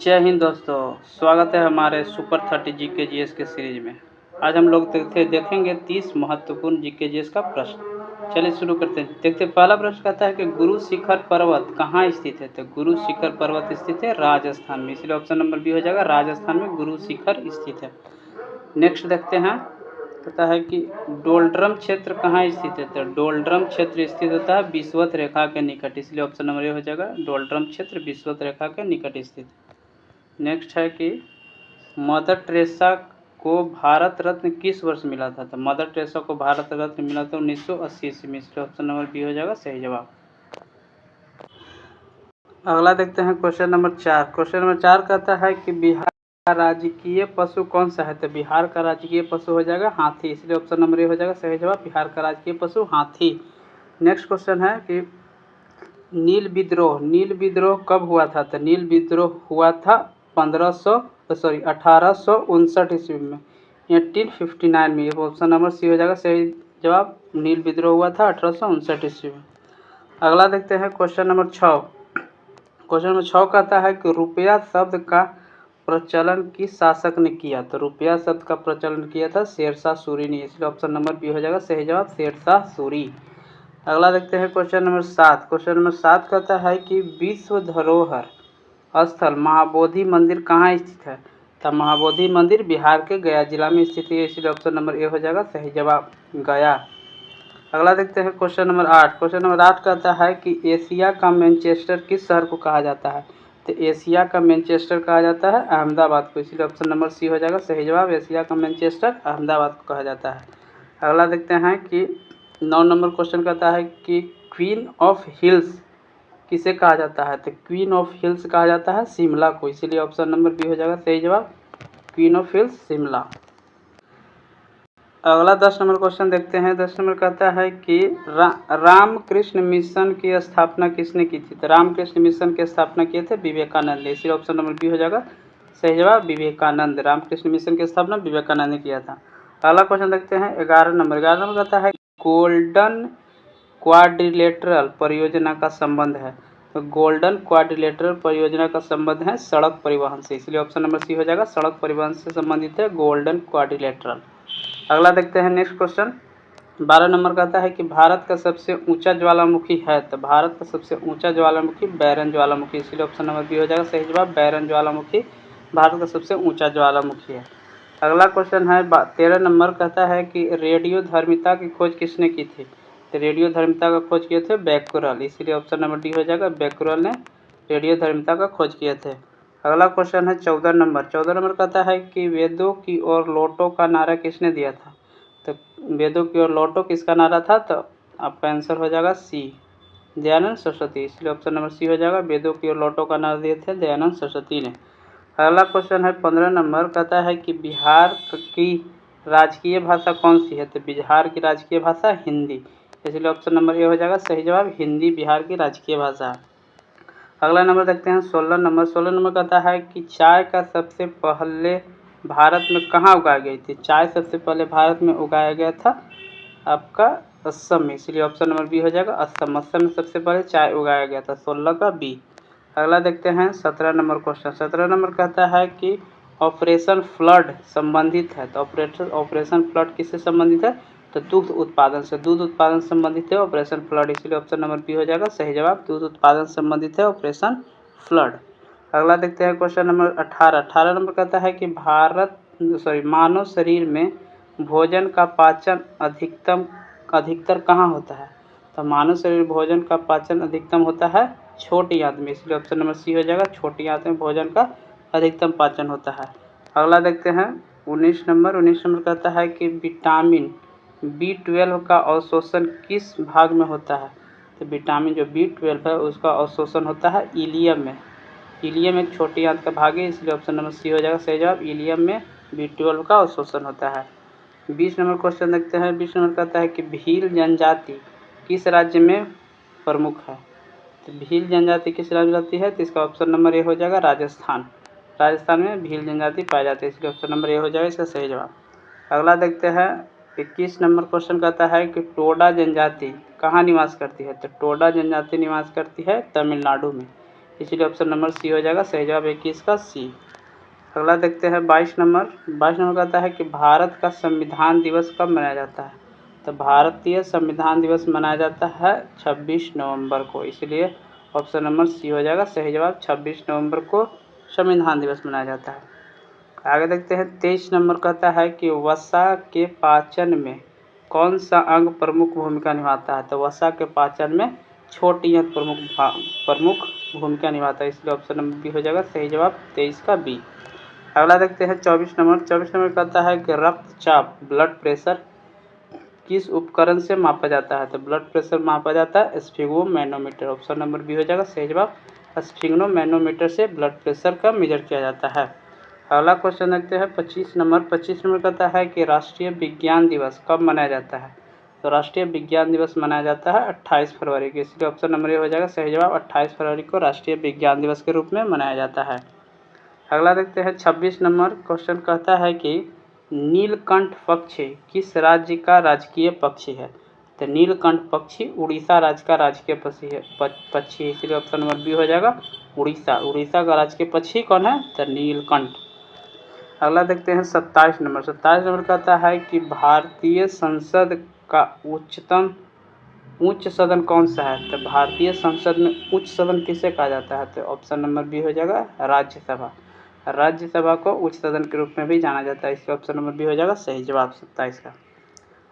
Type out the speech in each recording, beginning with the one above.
जय हिंद दोस्तों, स्वागत है हमारे सुपर 30 जीके जीएस के सीरीज में। आज हम लोग देखेंगे 30 महत्वपूर्ण जीके जीएस का प्रश्न। चलिए शुरू करते हैं। देखते पहला प्रश्न कहता है कि गुरु शिखर पर्वत कहाँ स्थित है। तो गुरु शिखर पर्वत स्थित है राजस्थान में, इसलिए ऑप्शन नंबर बी हो जाएगा। राजस्थान में गुरु शिखर स्थित है। नेक्स्ट देखते हैं, कहता है कि डोलड्रम क्षेत्र कहाँ स्थित है। तो डोलड्रम क्षेत्र स्थित होता है विषुवत रेखा के निकट, इसलिए ऑप्शन नंबर ए हो जाएगा। डोलड्रम क्षेत्र विषुवत रेखा के निकट स्थित। नेक्स्ट है कि मदर टेरेसा को भारत रत्न किस वर्ष मिला था। तो मदर टेरेसा को भारत रत्न मिला था 1980 ईस्वी में, इसलिए ऑप्शन नंबर बी हो जाएगा सही जवाब। अगला देखते हैं क्वेश्चन नंबर 4। क्वेश्चन नंबर 4 कहता है कि बिहार का राजकीय पशु कौन सा है। तो बिहार का राजकीय पशु हो जाएगा हाथी, इसलिए ऑप्शन नंबर ए हो जाएगा सही जवाब। बिहार का राजकीय पशु हाथी। नेक्स्ट क्वेश्चन है कि नील विद्रोह कब हुआ था। तो नील विद्रोह हुआ था 1859 ईस्वी में, 1859 में। ये ऑप्शन नंबर सी हो जाएगा सही जवाब। नील विद्रोह हुआ था 1859 ईस्वी में। अगला देखते हैं क्वेश्चन नंबर 6। क्वेश्चन नंबर 6 कहता है कि रुपया शब्द का प्रचलन किस शासक ने किया। तो रुपया शब्द का प्रचलन किया था शेरशाह सूरी ने, इसलिए ऑप्शन नंबर बी हो जाएगा सही जवाब, शेरशाह सूरी। अगला देखते हैं क्वेश्चन नंबर 7। क्वेश्चन नंबर 7 कहता है कि विश्व धरोहर स्थल महाबोधि मंदिर कहाँ स्थित है। तो महाबोधि मंदिर बिहार के गया जिला में स्थित है, इसलिए ऑप्शन नंबर ए हो जाएगा सही जवाब, गया। अगला देखते हैं क्वेश्चन नंबर 8। क्वेश्चन नंबर 8 कहता है कि एशिया का मैनचेस्टर किस शहर को कहा जाता है। तो एशिया का मैनचेस्टर कहा जाता है अहमदाबाद को, इसलिए ऑप्शन नंबर सी हो जाएगा सही जवाब। एशिया का मैनचेस्टर अहमदाबाद को कहा जाता है। अगला देखते हैं कि 9 नंबर क्वेश्चन कहता है कि क्वीन ऑफ हिल्स किसे कहा जाता है। तो क्वीन ऑफ हिल्स कहा जाता है शिमला को, इसीलिए ऑप्शन नंबर बी हो जाएगा सही जवाब, क्वीन ऑफ हिल्स शिमला। अगला 10 नंबर क्वेश्चन देखते हैं। 10 नंबर कहता है कि रामकृष्ण मिशन की स्थापना किसने की थी। तो रामकृष्ण मिशन की स्थापना किए थे विवेकानंद, इसलिए ऑप्शन नंबर बी हो जाएगा सही जवाब, विवेकानंद। रामकृष्ण मिशन की स्थापना विवेकानंद ने किया था। अगला क्वेश्चन देखते हैं 11 नंबर। 11 नंबर कहता है गोल्डन क्वाड्रिलेटरल परियोजना का संबंध है। तो गोल्डन क्वाड्रिलेटरल परियोजना का संबंध है सड़क परिवहन से, इसलिए ऑप्शन नंबर सी हो जाएगा, सड़क परिवहन से संबंधित है गोल्डन क्वाड्रिलेटरल। अगला देखते हैं नेक्स्ट क्वेश्चन। 12 नंबर कहता है कि भारत का सबसे ऊंचा ज्वालामुखी है। तो भारत का सबसे ऊंचा ज्वालामुखी बैरन ज्वालामुखी, इसलिए ऑप्शन नंबर बी हो जाएगा सही जवाब, बैरन ज्वालामुखी भारत का सबसे ऊंचा ज्वालामुखी है। अगला क्वेश्चन है 13 नंबर, कहता है कि रेडियोधर्मिता की खोज किसने की थी। तो रेडियोधर्मिता का खोज किए थे बैक्यूरेल, इसीलिए ऑप्शन नंबर डी हो जाएगा, बैक्यूरेल ने रेडियोधर्मिता का खोज किए थे। अगला क्वेश्चन है 14 नंबर। 14 नंबर कहता है कि वेदों की ओर लौटो का नारा किसने दिया था। तो वेदों की ओर लौटो किसका नारा था। तो आपका आंसर हो जाएगा सी, दयानंद सरस्वती, इसलिए ऑप्शन नंबर सी हो जाएगा, वेदों की ओर लौटो का नारा दिए थे दयानंद सरस्वती ने। अगला क्वेश्चन है 15 नंबर, कहता है कि बिहार की राजकीय भाषा कौन सी है। तो बिहार की राजकीय भाषा हिंदी, इसलिए ऑप्शन नंबर ए हो जाएगा सही जवाब, हिंदी बिहार की राजकीय भाषा है। अगला नंबर देखते हैं 16 नंबर। 16 नंबर कहता है कि चाय का सबसे पहले भारत में कहाँ उगाई गई थी। चाय सबसे पहले भारत में उगाया गया था आपका असम में, इसलिए ऑप्शन नंबर बी हो जाएगा, असम। असम में सबसे पहले चाय उगाया गया था, 16 का बी। अगला देखते हैं 17 नंबर क्वेश्चन। 17 नंबर कहता है कि ऑपरेशन फ्लड संबंधित है। तो ऑपरेशन फ्लड किससे संबंधित है। तो दूध उत्पादन से, दूध उत्पादन संबंधित है ऑपरेशन फ्लड, इसलिए ऑप्शन नंबर बी हो जाएगा सही जवाब, दूध उत्पादन संबंधित है ऑपरेशन फ्लड। अगला देखते हैं क्वेश्चन नंबर 18। 18 नंबर कहता है कि मानव शरीर में भोजन का पाचन अधिकतर कहाँ होता है। तो मानव शरीर भोजन का पाचन अधिकतम होता है छोटी आंत में, इसलिए ऑप्शन नंबर सी हो जाएगा, छोटी आंत में भोजन का अधिकतम पाचन होता है। अगला देखते हैं 19 नंबर। 19 नंबर कहता है कि विटामिन B12 का अवशोषण किस भाग में होता है। तो विटामिन जो B12 है उसका अवशोषण होता है इलियम में। इलियम एक छोटी आंत का भाग है, इसलिए ऑप्शन नंबर सी हो जाएगा सही जवाब, इलियम में B12 का अवशोषण होता है। 20 नंबर क्वेश्चन देखते हैं। 20 नंबर कहता है कि भील जनजाति किस राज्य में प्रमुख है। तो भील जनजाति किस राज्य में रहती है। तो इसका ऑप्शन नंबर ए हो जाएगा, राजस्थान। राजस्थान में भील जनजाति पाई जाती है, इसलिए ऑप्शन नंबर ए हो जाएगा इसका सही जवाब। अगला देखते हैं 21 नंबर क्वेश्चन कहता है कि टोडा जनजाति कहाँ निवास करती है। तो टोडा जनजाति निवास करती है तमिलनाडु में, इसलिए ऑप्शन नंबर सी हो जाएगा सही जवाब 21 का सी। अगला देखते हैं 22 नंबर। 22 नंबर कहता है कि भारत का संविधान दिवस कब मनाया जाता है। तो भारतीय संविधान दिवस मनाया जाता है 26 नवंबर को, इसलिए ऑप्शन नंबर सी हो जाएगा सही जवाब। 26 नवंबर को संविधान दिवस मनाया जाता है। आगे देखते हैं 23 नंबर कहता है कि वसा के पाचन में कौन सा अंग प्रमुख भूमिका निभाता है। तो वसा के पाचन में छोटी आंत प्रमुख भूमिका निभाता है, इसलिए ऑप्शन नंबर बी हो जाएगा सही जवाब 23 का बी। अगला देखते हैं 24 नंबर। 24 नंबर कहता है कि रक्तचाप ब्लड प्रेशर किस उपकरण से मापा जाता है। तो ब्लड प्रेशर मापा जाता है स्फिग्मोमैनोमीटर, ऑप्शन नंबर बी हो जाएगा सही जवाब। स्फिग्मोमैनोमीटर से ब्लड प्रेशर का मेजर किया जाता है। अगला क्वेश्चन देखते हैं 25 नंबर। 25 नंबर कहता है कि राष्ट्रीय विज्ञान दिवस कब मनाया जाता है। तो राष्ट्रीय विज्ञान दिवस मनाया जाता है 28 फरवरी को, इसलिए ऑप्शन नंबर ए हो जाएगा सही जवाब। 28 फरवरी को राष्ट्रीय विज्ञान दिवस के रूप में मनाया जाता है। अगला देखते हैं 26 नंबर। क्वेश्चन कहता है कि नीलकंठ पक्षी किस राज्य का राजकीय पक्षी है। तो नीलकंठ पक्षी उड़ीसा राज्य का राजकीय पक्षी है, इसलिए ऑप्शन नंबर बी हो जाएगा उड़ीसा। उड़ीसा का राजकीय पक्षी कौन है। तो नीलकंठ। अगला देखते हैं 27 नंबर। 27 नंबर कहता है कि भारतीय संसद का उच्च सदन कौन सा है। तो भारतीय संसद में उच्च सदन किसे कहा जाता है। तो ऑप्शन नंबर बी हो जाएगा राज्यसभा। राज्यसभा को उच्च सदन के रूप में भी जाना जाता है, इसलिए ऑप्शन नंबर बी हो जाएगा सही जवाब 27 का।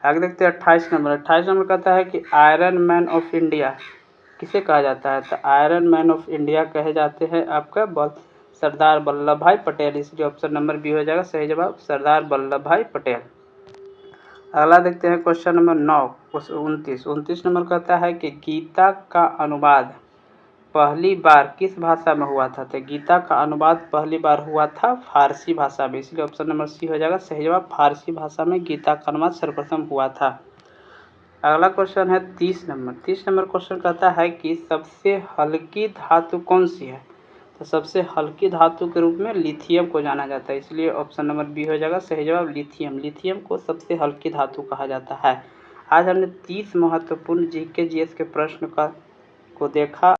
आगे देखते हैं 28 नंबर। 28 नंबर कहता है कि आयरन मैन ऑफ इंडिया किसे कहा जाता है। तो आयरन मैन ऑफ इंडिया कहे जाते हैं आपका सरदार वल्लभ भाई पटेल, इसलिए ऑप्शन नंबर बी हो जाएगा सही जवाब सरदार वल्लभ भाई पटेल। अगला देखते हैं क्वेश्चन नंबर 29 नंबर कहता है कि गीता का अनुवाद पहली बार किस भाषा में हुआ था। तो गीता का अनुवाद पहली बार हुआ था फारसी भाषा में, इसलिए ऑप्शन नंबर सी हो जाएगा सही जवाब। फारसी भाषा में गीता का अनुवाद सर्वप्रथम हुआ था। अगला क्वेश्चन है 30 नंबर। 30 नंबर क्वेश्चन कहता है कि सबसे हल्की धातु कौन सी है। तो सबसे हल्की धातु के रूप में लिथियम को जाना जाता है, इसलिए ऑप्शन नंबर बी हो जाएगा सही जवाब लिथियम। लिथियम को सबसे हल्की धातु कहा जाता है। आज हमने 30 महत्वपूर्ण जीके जीएस के प्रश्न को देखा।